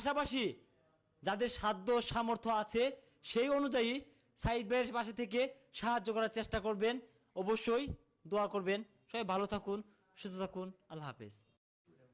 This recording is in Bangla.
পাশাপাশি যাদের সাধ্য সামর্থ্য আছে সেই অনুযায়ী সাইদ ভাইয়ের পাশে থেকে সাহায্য করার চেষ্টা করবেন। অবশ্যই দোয়া করবেন। সবাই ভালো থাকুন, সুস্থ থাকুন। আল্লাহ হাফেজ।